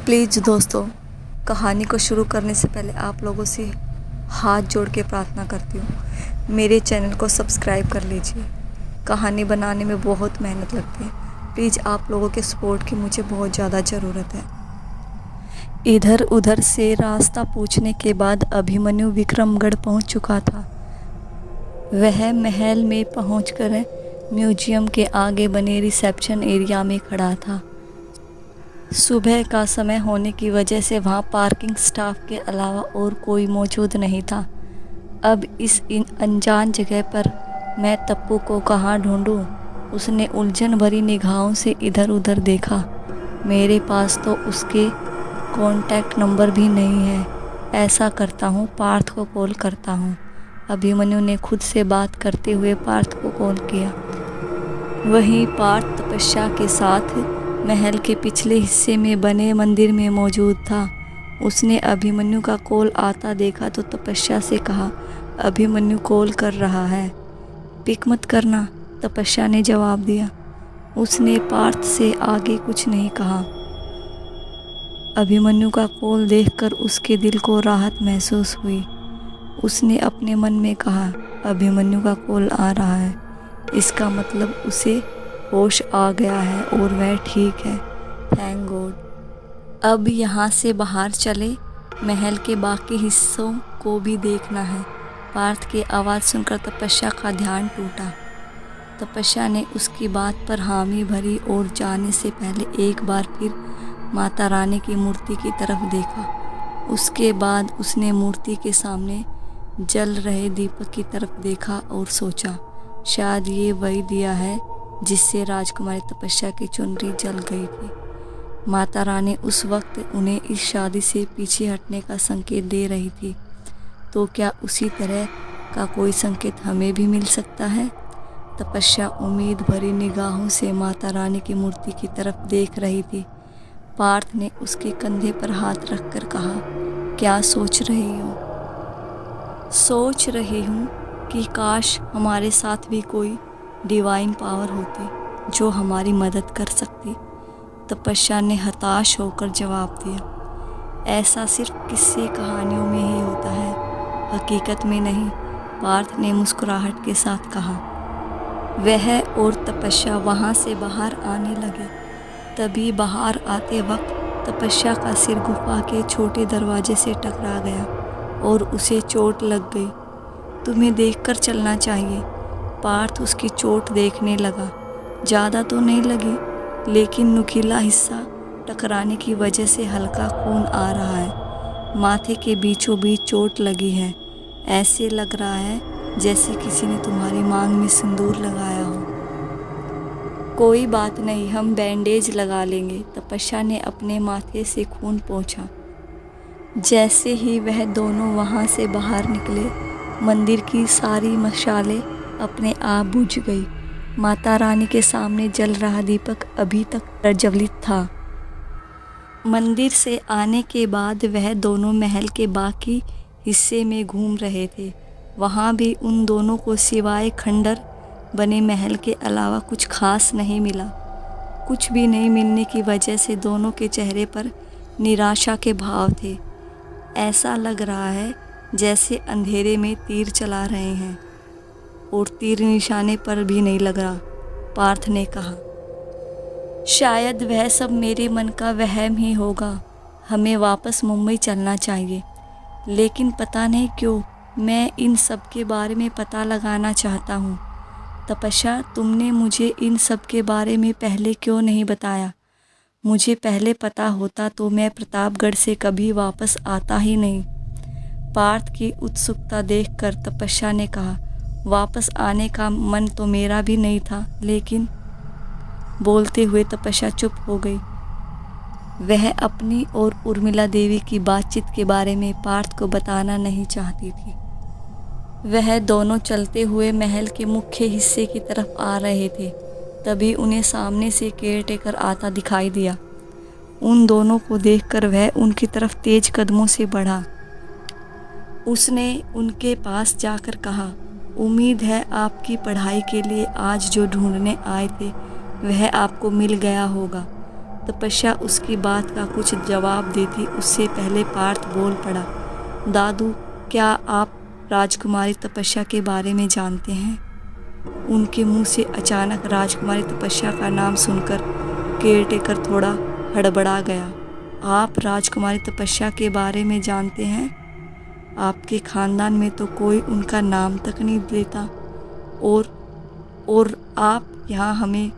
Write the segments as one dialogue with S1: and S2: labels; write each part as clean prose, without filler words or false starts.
S1: Please दोस्तों, कहानी को शुरू करने से पहले आप लोगों से हाथ जोड़ के प्रार्थना करती हूँ, मेरे चैनल को सब्सक्राइब कर लीजिए। कहानी बनाने में बहुत मेहनत लगती है। प्लीज़ आप लोगों के सपोर्ट की मुझे बहुत ज़्यादा ज़रूरत है। इधर उधर से रास्ता पूछने के बाद अभिमन्यु विक्रमगढ़ पहुँच चुका था। वह महल में पहुँचकर म्यूजियम के आगे बने रिसेप्शन एरिया में खड़ा था। सुबह का समय होने की वजह से वहाँ पार्किंग स्टाफ के अलावा और कोई मौजूद नहीं था। अब इस अनजान जगह पर मैं तप्पू को कहाँ ढूंढूं? उसने उलझन भरी निगाहों से इधर उधर देखा। मेरे पास तो उसके कॉन्टैक्ट नंबर भी नहीं है। ऐसा करता हूँ, पार्थ को कॉल करता हूँ। अभिमन्यु ने खुद से बात करते हुए पार्थ को कॉल किया। वहीं पार्थ तपस्या के साथ महल के पिछले हिस्से में बने मंदिर में मौजूद था। उसने अभिमन्यु का कॉल आता देखा तो तपस्या से कहा, अभिमन्यु कॉल कर रहा है, पिक मत करना। तपस्या ने जवाब दिया। उसने पार्थ से आगे कुछ नहीं कहा। अभिमन्यु का कॉल देखकर उसके दिल को राहत महसूस हुई। उसने अपने मन में कहा, अभिमन्यु का कॉल आ रहा है, इसका मतलब उसे होश आ गया है और वह ठीक है। Thank God. अब यहाँ से बाहर चले, महल के बाकी हिस्सों को भी देखना है। पार्थ की आवाज़ सुनकर तपस्या का ध्यान टूटा। तपस्या ने उसकी बात पर हामी भरी और जाने से पहले एक बार फिर माता रानी की मूर्ति की तरफ देखा। उसके बाद उसने मूर्ति के सामने जल रहे दीपक की तरफ देखा और सोचा, शायद ये वही दिया है जिससे राजकुमारी तपस्या की चुनरी जल गई थी। माता रानी उस वक्त उन्हें इस शादी से पीछे हटने का संकेत दे रही थी, तो क्या उसी तरह का कोई संकेत हमें भी मिल सकता है? तपस्या उम्मीद भरी निगाहों से माता रानी की मूर्ति की तरफ देख रही थी। पार्थ ने उसके कंधे पर हाथ रखकर कहा, क्या सोच रही हो? सोच रही हूँ कि काश हमारे साथ भी कोई डिवाइन पावर होती जो हमारी मदद कर सकती। तपस्या ने हताश होकर जवाब दिया, ऐसा सिर्फ किस्से कहानियों में ही होता है, हकीकत में नहीं। पार्थ ने मुस्कुराहट के साथ कहा। वह और तपस्या वहाँ से बाहर आने लगे। तभी बाहर आते वक्त तपस्या का सिर गुफा के छोटे दरवाजे से टकरा गया और उसे चोट लग गई। तुम्हें देखकर चलना चाहिए। पार्थ उसकी चोट देखने लगा। ज़्यादा तो नहीं लगी, लेकिन नुकीला हिस्सा टकराने की वजह से हल्का खून आ रहा है। माथे के बीचों बीच चोट लगी है। ऐसे लग रहा है जैसे किसी ने तुम्हारी मांग में सिंदूर लगाया हो। कोई बात नहीं, हम बैंडेज लगा लेंगे। तपस्या ने अपने माथे से खून पोंछा। जैसे ही वह दोनों वहाँ से बाहर निकले, मंदिर की सारी मशालें अपने आप बुझ गई। माता रानी के सामने जल रहा दीपक अभी तक प्रज्वलित था। मंदिर से आने के बाद वह दोनों महल के बाकी हिस्से में घूम रहे थे। वहाँ भी उन दोनों को सिवाय खंडर बने महल के अलावा कुछ खास नहीं मिला। कुछ भी नहीं मिलने की वजह से दोनों के चेहरे पर निराशा के भाव थे। ऐसा लग रहा है जैसे अंधेरे में तीर चला रहे हैं और तीर निशाने पर भी नहीं लग रहा। पार्थ ने कहा, शायद वह सब मेरे मन का वहम ही होगा। हमें वापस मुंबई चलना चाहिए। लेकिन पता नहीं क्यों मैं इन सब के बारे में पता लगाना चाहता हूँ। तपस्या, तुमने मुझे इन सब के बारे में पहले क्यों नहीं बताया? मुझे पहले पता होता तो मैं प्रतापगढ़ से कभी वापस आता ही नहीं। पार्थ की उत्सुकता देखकर तपस्या ने कहा, वापस आने का मन तो मेरा भी नहीं था, लेकिन बोलते हुए तपस्या चुप हो गई। वह अपनी और उर्मिला देवी की बातचीत के बारे में पार्थ को बताना नहीं चाहती थी। वह दोनों चलते हुए महल के मुख्य हिस्से की तरफ आ रहे थे। तभी उन्हें सामने से केयरटेकर आता दिखाई दिया। उन दोनों को देखकर वह उनकी तरफ तेज कदमों से बढ़ा। उसने उनके पास जाकर कहा, उम्मीद है आपकी पढ़ाई के लिए आज जो ढूंढने आए थे वह आपको मिल गया होगा। तपस्या उसकी बात का कुछ जवाब देती उससे पहले पार्थ बोल पड़ा, दादू, क्या आप राजकुमारी तपस्या के बारे में जानते हैं? उनके मुंह से अचानक राजकुमारी तपस्या का नाम सुनकर केयरटेकर थोड़ा हड़बड़ा गया। आप राजकुमारी तपस्या के बारे में जानते हैं? आपके खानदान में तो कोई उनका नाम तक नहीं लेता और आप यहाँ हमें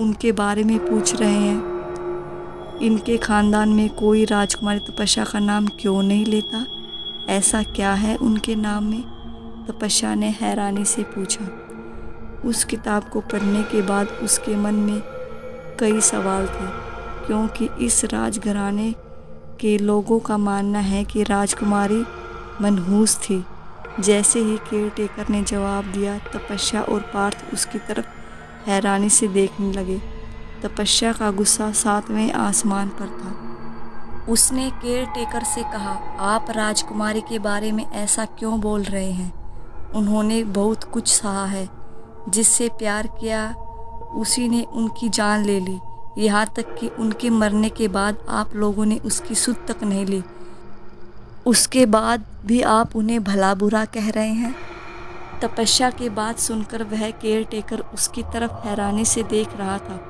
S1: उनके बारे में पूछ रहे हैं। इनके खानदान में कोई राजकुमारी तपस्या का नाम क्यों नहीं लेता? ऐसा क्या है उनके नाम में? तपस्या ने हैरानी से पूछा। उस किताब को पढ़ने के बाद उसके मन में कई सवाल थे, क्योंकि इस राजघराने के लोगों का मानना है कि राजकुमारी मनहूस थी। जैसे ही केयरटेकर ने जवाब दिया, तपस्या और पार्थ उसकी तरफ हैरानी से देखने लगे। तपस्या का गुस्सा 7वें आसमान पर था। उसने केयरटेकर से कहा, आप राजकुमारी के बारे में ऐसा क्यों बोल रहे हैं? उन्होंने बहुत कुछ सहा है। जिससे प्यार किया उसी ने उनकी जान ले ली। यहाँ तक कि उनके मरने के बाद आप लोगों ने उसकी सुध तक नहीं ली। उसके बाद भी आप उन्हें भला बुरा कह रहे हैं। तपस्या की बात सुनकर वह केयरटेकर उसकी तरफ हैरानी से देख रहा था।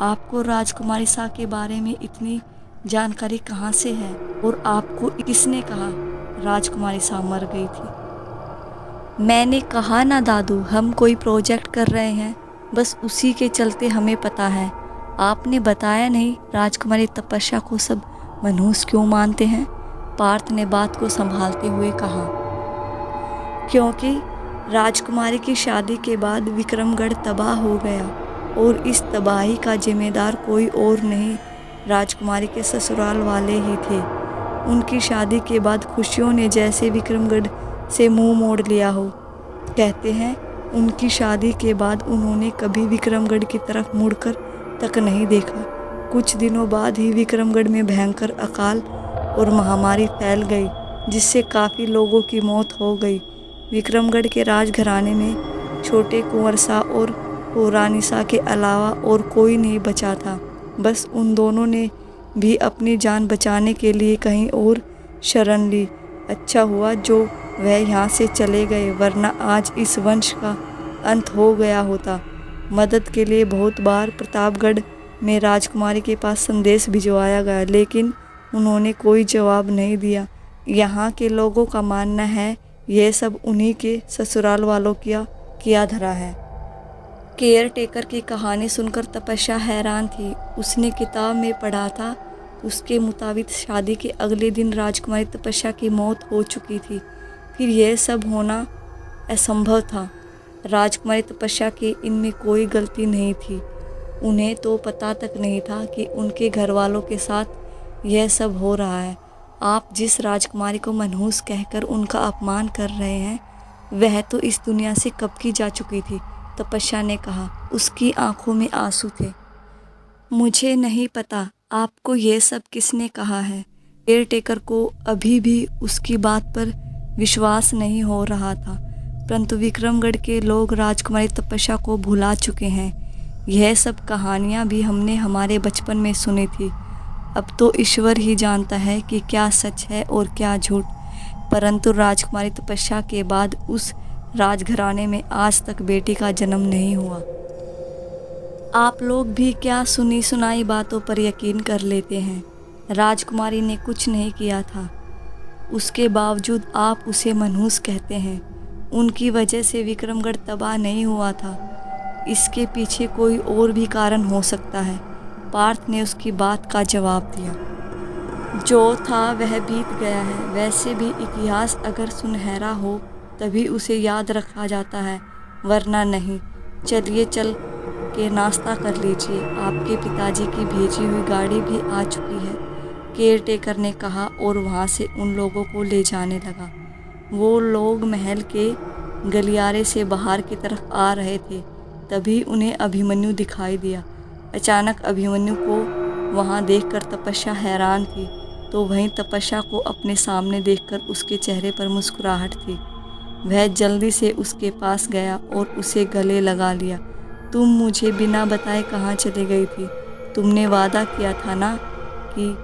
S1: आपको राजकुमारी सा के बारे में इतनी जानकारी कहाँ से है? और आपको किसने कहा राजकुमारी सा मर गई थी? मैंने कहा ना दादू, हम कोई प्रोजेक्ट कर रहे हैं, बस उसी के चलते हमें पता है। आपने बताया नहीं राजकुमारी तपस्या को सब मनहूस क्यों मानते हैं? पार्थ ने बात को संभालते हुए कहा, क्योंकि राजकुमारी की शादी के बाद विक्रमगढ़ तबाह हो गया और इस तबाही का जिम्मेदार कोई और नहीं, राजकुमारी के ससुराल वाले ही थे। उनकी शादी के बाद खुशियों ने जैसे विक्रमगढ़ से मुंह मोड़ लिया हो। कहते हैं उनकी शादी के बाद उन्होंने कभी विक्रमगढ़ की तरफ मुड़कर तक नहीं देखा। कुछ दिनों बाद ही विक्रमगढ़ में भयंकर अकाल और महामारी फैल गई, जिससे काफ़ी लोगों की मौत हो गई। विक्रमगढ़ के राजघराने में छोटे कुंवर सा और रानी सा के अलावा और कोई नहीं बचा था। बस उन दोनों ने भी अपनी जान बचाने के लिए कहीं और शरण ली। अच्छा हुआ जो वह यहाँ से चले गए, वरना आज इस वंश का अंत हो गया होता। मदद के लिए बहुत बार प्रतापगढ़ में राजकुमारी के पास संदेश भिजवाया गया, लेकिन उन्होंने कोई जवाब नहीं दिया। यहाँ के लोगों का मानना है यह सब उन्हीं के ससुराल वालों किया धरा है। केयरटेकर की कहानी सुनकर तपस्या हैरान थी। उसने किताब में पढ़ा था, उसके मुताबिक शादी के अगले दिन राजकुमारी तपस्या की मौत हो चुकी थी। फिर यह सब होना असंभव था। राजकुमारी तपस्या की इनमें कोई गलती नहीं थी। उन्हें तो पता तक नहीं था कि उनके घर वालों के साथ यह सब हो रहा है। आप जिस राजकुमारी को मनहूस कहकर उनका अपमान कर रहे हैं, वह तो इस दुनिया से कब की जा चुकी थी, तपस्या ने कहा। उसकी आंखों में आंसू थे। मुझे नहीं पता आपको ये सब किसने कहा है। केयरटेकर को अभी भी उसकी बात पर विश्वास नहीं हो रहा था, परंतु विक्रमगढ़ के लोग राजकुमारी तपस्या को भुला चुके हैं। यह सब कहानियाँ भी हमने हमारे बचपन में सुनी थी। अब तो ईश्वर ही जानता है कि क्या सच है और क्या झूठ। परंतु राजकुमारी तपस्या के बाद उस राजघराने में आज तक बेटी का जन्म नहीं हुआ। आप लोग भी क्या सुनी सुनाई बातों पर यकीन कर लेते हैं। राजकुमारी ने कुछ नहीं किया था, उसके बावजूद आप उसे मनहूस कहते हैं। उनकी वजह से विक्रमगढ़ तबाह नहीं हुआ था। इसके पीछे कोई और भी कारण हो सकता है। पार्थ ने उसकी बात का जवाब दिया। जो था वह बीत गया है। वैसे भी इतिहास अगर सुनहरा हो तभी उसे याद रखा जाता है, वरना नहीं। चलिए चल के नाश्ता कर लीजिए, आपके पिताजी की भेजी हुई गाड़ी भी आ चुकी है, केयरटेकर ने कहा और वहाँ से उन लोगों को ले जाने लगा। वो लोग महल के गलियारे से बाहर की तरफ आ रहे थे, तभी उन्हें अभिमन्यु दिखाई दिया। अचानक अभिमन्यु को वहाँ देखकर तपस्या हैरान थी, तो वहीं तपस्या को अपने सामने देखकर उसके चेहरे पर मुस्कुराहट थी। वह जल्दी से उसके पास गया और उसे गले लगा लिया। तुम मुझे बिना बताए कहाँ चली गई थी? तुमने वादा किया था ना कि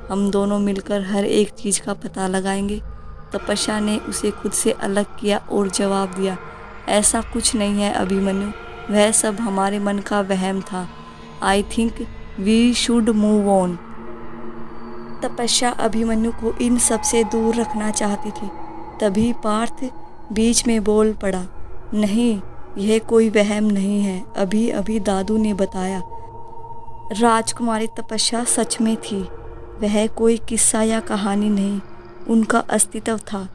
S1: हम दोनों मिलकर हर एक चीज़ का पता लगाएंगे। तपस्या ने उसे खुद से अलग किया और जवाब दिया, ऐसा कुछ नहीं है अभिमन्यु, वह सब हमारे मन का वहम था। I think we should move on. Tapasya Abhimanyu को इन सब से दूर रखना चाहती थी। तभी पार्थ बीच में बोल पड़ा, नहीं, यह कोई वहम नहीं है, अभी अभी दादू ने बताया। राजकुमारी तपस्या सच में थी, वह कोई किस्सा या कहानी नहीं, उनका अस्तित्व था।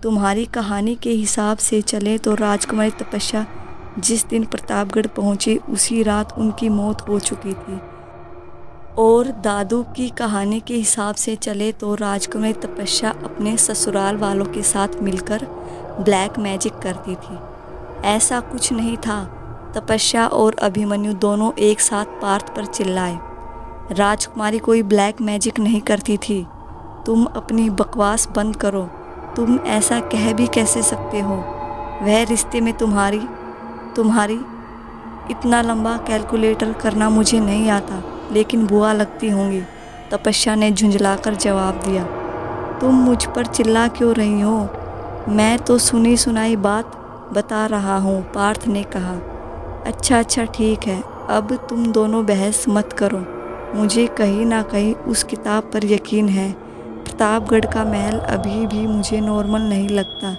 S1: तुम्हारी कहानी के हिसाब से चले तो राजकुमारी तपस्या जिस दिन प्रतापगढ़ पहुंची उसी रात उनकी मौत हो चुकी थी। और दादू की कहानी के हिसाब से चले तो राजकुमारी तपस्या अपने ससुराल वालों के साथ मिलकर ब्लैक मैजिक करती थी। ऐसा कुछ नहीं था। तपस्या और अभिमन्यु दोनों एक साथ पार्थ पर चिल्लाए, राजकुमारी कोई ब्लैक मैजिक नहीं करती थी। तुम अपनी बकवास बंद करो, तुम ऐसा कह भी कैसे सकते हो? वह रिश्ते में तुम्हारी इतना लंबा कैलकुलेटर करना मुझे नहीं आता, लेकिन बुआ लगती होंगी। तपस्या ने झुंझलाकर जवाब दिया। तुम मुझ पर चिल्ला क्यों रही हो? मैं तो सुनी सुनाई बात बता रहा हूँ, पार्थ ने कहा। अच्छा ठीक है, अब तुम दोनों बहस मत करो। मुझे कहीं ना कहीं उस किताब पर यकीन है। प्रतापगढ़ का महल अभी भी मुझे नॉर्मल नहीं लगता।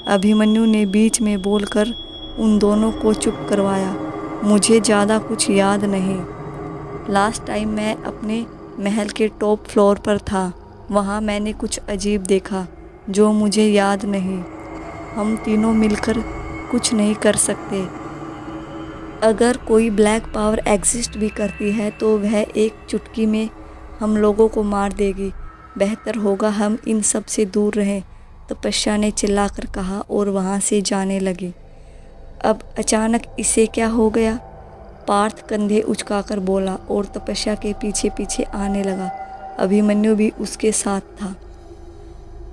S1: अभिमन्यु ने बीच में बोलकर उन दोनों को चुप करवाया। मुझे ज़्यादा कुछ याद नहीं। लास्ट टाइम मैं अपने महल के टॉप फ्लोर पर था, वहाँ मैंने कुछ अजीब देखा जो मुझे याद नहीं। हम तीनों मिलकर कुछ नहीं कर सकते। अगर कोई ब्लैक पावर एग्जिस्ट भी करती है तो वह एक चुटकी में हम लोगों को मार देगी। बेहतर होगा हम इन सब से दूर रहें, तपस्या ने चिल्लाकर कहा और वहाँ से जाने लगी। अब अचानक इसे क्या हो गया? पार्थ कंधे उचकाकर बोला और तपस्या के पीछे पीछे आने लगा। अभिमन्यु भी उसके साथ था।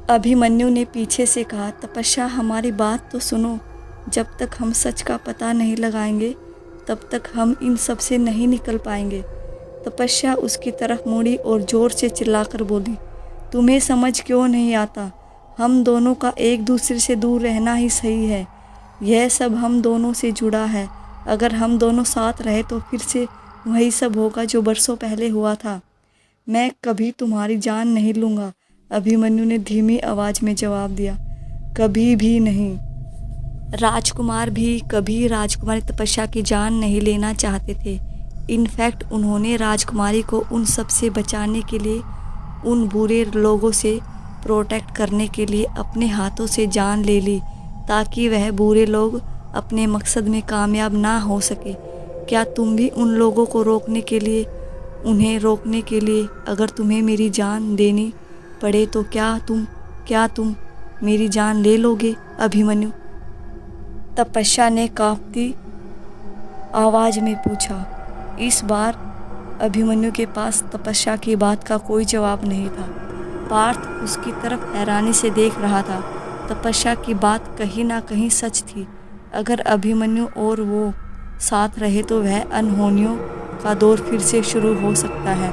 S1: अभिमन्यु ने पीछे से कहा, तपस्या हमारी बात तो सुनो। जब तक हम सच का पता नहीं लगाएंगे तब तक हम इन सब से नहीं निकल पाएंगे। तपस्या उसकी तरफ मुड़ी और ज़ोर से चिल्लाकर बोली, तुम्हें समझ क्यों नहीं आता? हम दोनों का एक दूसरे से दूर रहना ही सही है। यह सब हम दोनों से जुड़ा है। अगर हम दोनों साथ रहे तो फिर से वही सब होगा जो बरसों पहले हुआ था। मैं कभी तुम्हारी जान नहीं लूँगा, अभिमन्यु ने धीमी आवाज़ में जवाब दिया। कभी भी नहीं। राजकुमार भी कभी राजकुमारी तपस्या की जान नहीं लेना चाहते थे। इनफैक्ट उन्होंने राजकुमारी को उन सब से बचाने के लिए, उन बुरे लोगों से प्रोटेक्ट करने के लिए अपने हाथों से जान ले ली, ताकि वह बुरे लोग अपने मकसद में कामयाब ना हो सके। क्या तुम भी उन लोगों को उन्हें रोकने के लिए अगर तुम्हें मेरी जान देनी पड़े तो क्या तुम मेरी जान ले लोगे अभिमन्यु? तपस्या ने कांपती आवाज़ में पूछा। इस बार अभिमन्यु के पास तपस्या की बात का कोई जवाब नहीं था। पार्थ उसकी तरफ हैरानी से देख रहा था। तपस्या की बात कहीं ना कहीं सच थी। अगर अभिमन्यु और वो साथ रहे तो वह अनहोनियों का दौर फिर से शुरू हो सकता है।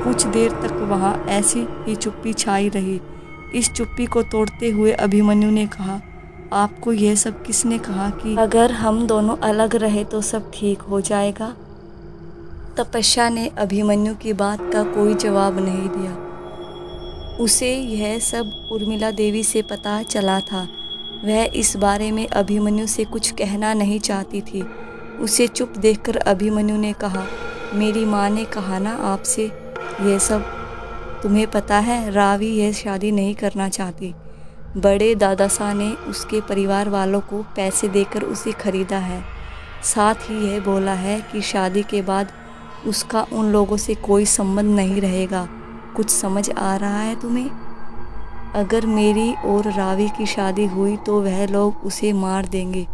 S1: कुछ देर तक वहाँ ऐसी ही चुप्पी छाई रही। इस चुप्पी को तोड़ते हुए अभिमन्यु ने कहा, आपको यह सब किसने कहा कि अगर हम दोनों अलग रहे तो सब ठीक हो जाएगा? तपस्या ने अभिमन्यु की बात का कोई जवाब नहीं दिया। उसे यह सब उर्मिला देवी से पता चला था। वह इस बारे में अभिमन्यु से कुछ कहना नहीं चाहती थी। उसे चुप देखकर अभिमन्यु ने कहा, मेरी माँ ने कहा ना आपसे यह सब? तुम्हें पता है रावी यह शादी नहीं करना चाहती। बड़े दादा साहब ने उसके परिवार वालों को पैसे देकर उसे खरीदा है। साथ ही यह बोला है कि शादी के बाद उसका उन लोगों से कोई संबंध नहीं रहेगा। कुछ समझ आ रहा है तुम्हें? अगर मेरी और रावी की शादी हुई तो वह लोग उसे मार देंगे,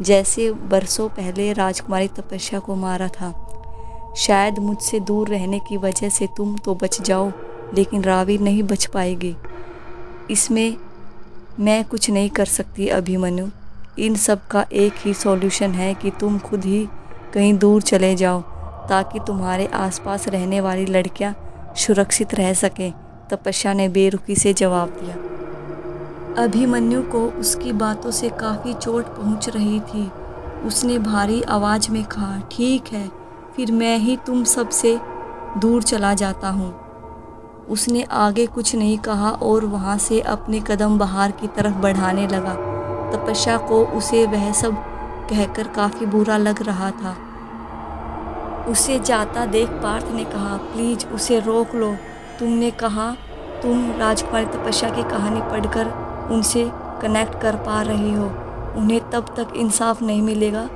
S1: जैसे बरसों पहले राजकुमारी तपस्या को मारा था। शायद मुझसे दूर रहने की वजह से तुम तो बच जाओ, लेकिन रावी नहीं बच पाएगी। इसमें मैं कुछ नहीं कर सकती अभिमन्यु। इन सब का एक ही सॉल्यूशन है कि तुम खुद ही कहीं दूर चले जाओ। ताकि तुम्हारे आसपास रहने वाली लड़कियां सुरक्षित रह सकें। तपस्या ने बेरुखी से जवाब दिया। अभिमन्यु को उसकी बातों से काफ़ी चोट पहुंच रही थी। उसने भारी आवाज़ में कहा, ठीक है, फिर मैं ही तुम सबसे दूर चला जाता हूँ। उसने आगे कुछ नहीं कहा और वहाँ से अपने कदम बाहर की तरफ बढ़ाने लगा। तपस्या को उसे वह सब कहकर काफ़ी बुरा लग रहा था। उसे जाता देख पार्थ ने कहा, प्लीज़ उसे रोक लो। तुमने कहा तुम राजकुमारी तपस्या की कहानी पढ़कर उनसे कनेक्ट कर पा रही हो। उन्हें तब तक इंसाफ नहीं मिलेगा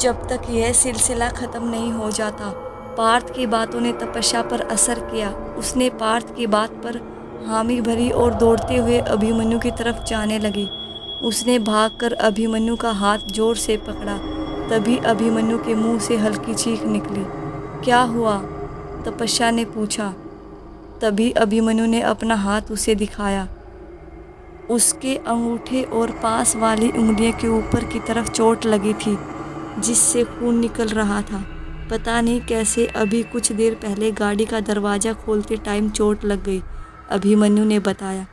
S1: जब तक यह सिलसिला ख़त्म नहीं हो जाता। पार्थ की बातों ने तपस्या पर असर किया। उसने पार्थ की बात पर हामी भरी और दौड़ते हुए अभिमन्यु की तरफ जाने लगी। उसने भागकर अभिमन्यु का हाथ जोर से पकड़ा। तभी अभिमन्यु के मुंह से हल्की चीख निकली। क्या हुआ? तपस्या ने पूछा। तभी अभिमन्यु ने अपना हाथ उसे दिखाया। उसके अंगूठे और पास वाली उंगलियों के ऊपर की तरफ चोट लगी थी, जिससे खून निकल रहा था। पता नहीं कैसे अभी कुछ देर पहले गाड़ी का दरवाज़ा खोलते टाइम चोट लग गई, अभिमन्यु ने बताया।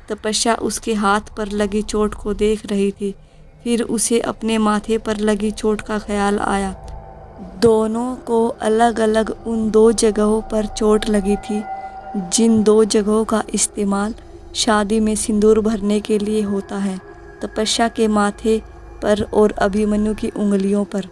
S1: तपस्या उसके हाथ पर लगी चोट को देख रही थी। फिर उसे अपने माथे पर लगी चोट का ख्याल आया। दोनों को अलग अलग उन 2 जगहों पर चोट लगी थी, जिन 2 जगहों का इस्तेमाल शादी में सिंदूर भरने के लिए होता है, तपस्या के माथे पर और अभिमन्यु की उंगलियों पर।